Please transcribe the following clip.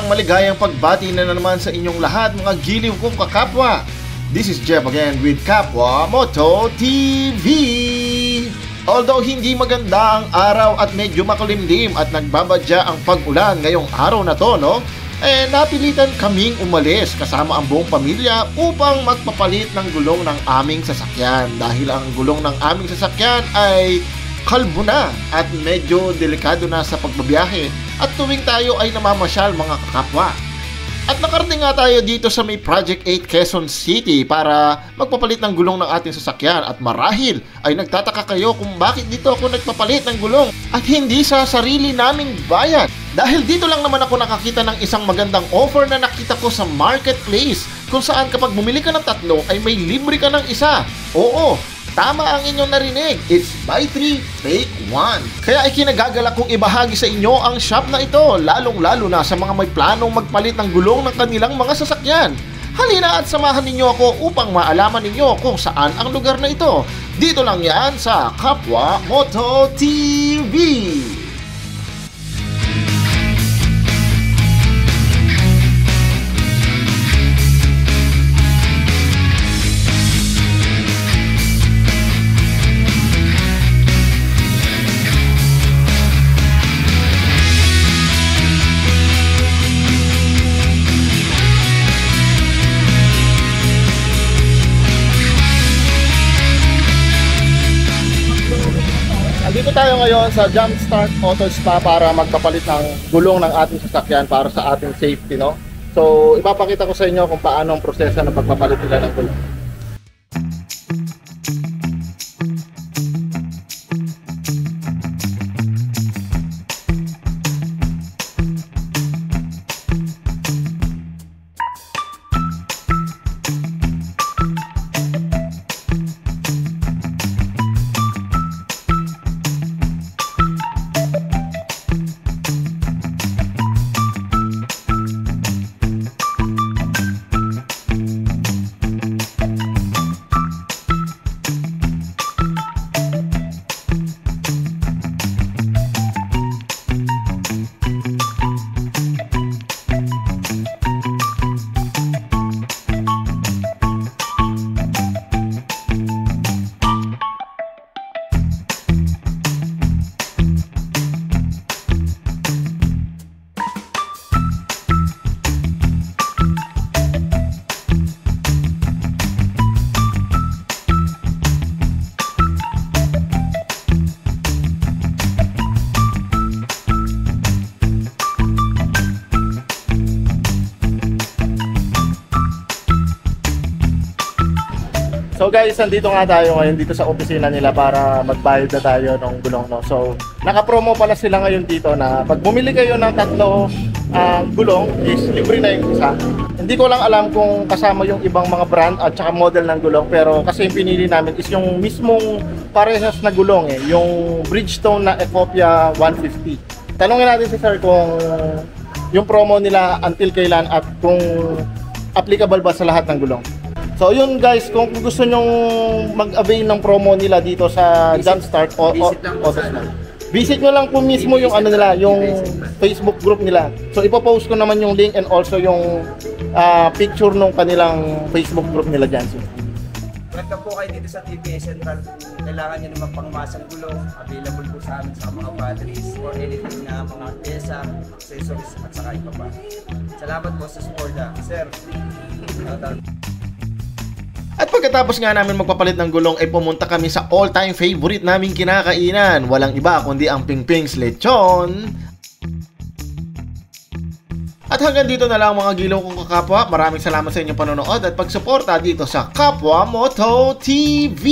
maligayang pagbati na naman sa inyong lahat mga giliw kong kakapwa. This is Jeff again with Kapwa Moto TV. Although hindi maganda ang araw at medyo makulimlim at nagbabadya ang pag-ulan ngayong araw na to, no? Napilitan kaming umalis kasama ang buong pamilya upang magpapalit ng gulong ng aming sasakyan dahil ang gulong ng aming sasakyan ay kalbo na at medyo delikado na sa pagbabiyahe at tuwing tayo ay namamasyal mga kakapwa. At nakarating nga tayo dito sa may Project 8 Quezon City para magpapalit ng gulong ng ating sasakyan at marahil ay nagtataka kayo kung bakit dito ako nagpapalit ng gulong at hindi sa sarili naming bayad. Dahil dito lang naman ako nakakita ng isang magandang offer na nakita ko sa marketplace kung saan kapag bumili ka ng tatlo ay may libre ka ng isa. Oo, tama ang inyong narinig. It's buy 3, take 1. Kaya ay kinagagalak kong ibahagi sa inyo ang shop na ito, lalong-lalo na sa mga may planong magpalit ng gulong ng kanilang mga sasakyan. Halina at samahan ninyo ako upang maalaman ninyo kung saan ang lugar na ito. Dito lang yan sa Kapwa Moto TV. Dito tayo ngayon sa Jumpstart Auto Spa para magpapalit ng gulong ng ating sasakyan para sa ating safety, no? So, ipapakita ko sa inyo kung paano ang proseso ng pagpapalit nila ng gulong. So guys, nandito nga tayo ngayon dito sa opisina nila para magbayad na tayo ng gulong, no? So, naka-promo pala sila ngayon dito na pag bumili kayo ng tatlo gulong is libre na yung isa. Hindi ko lang alam kung kasama yung ibang mga brand at saka model ng gulong, pero kasi yung pinili namin is yung mismong parehas na gulong yung Bridgestone na Ecopia 150. Tanungin natin si sir kung yung promo nila until kailan at kung applicable ba sa lahat ng gulong. So yun guys, kung gusto nyong mag-avail ng promo nila dito sa Jumpstart Auto Spa, visit nyo lang po mismo yung ano nila, yung Facebook group nila. So ipopost ko naman yung link and also yung picture nung kanilang Facebook group nila dyan. Welcome po kayo dito sa TPA Central. Kailangan nyo naman pangmasang gulong. Available po sa amin sa mga batteries or anything na mga pyesa, accessories at saka iba pa. Salamat po sa support, sir. At pagkatapos nga namin magpapalit ng gulong ay pumunta kami sa all-time favorite naming kinakainan. Walang iba kundi ang Pingping's Lechon. At hanggang dito na lang mga giliw kong kakapwa. Maraming salamat sa inyong panonood at pagsuporta dito sa Kapwa Moto TV.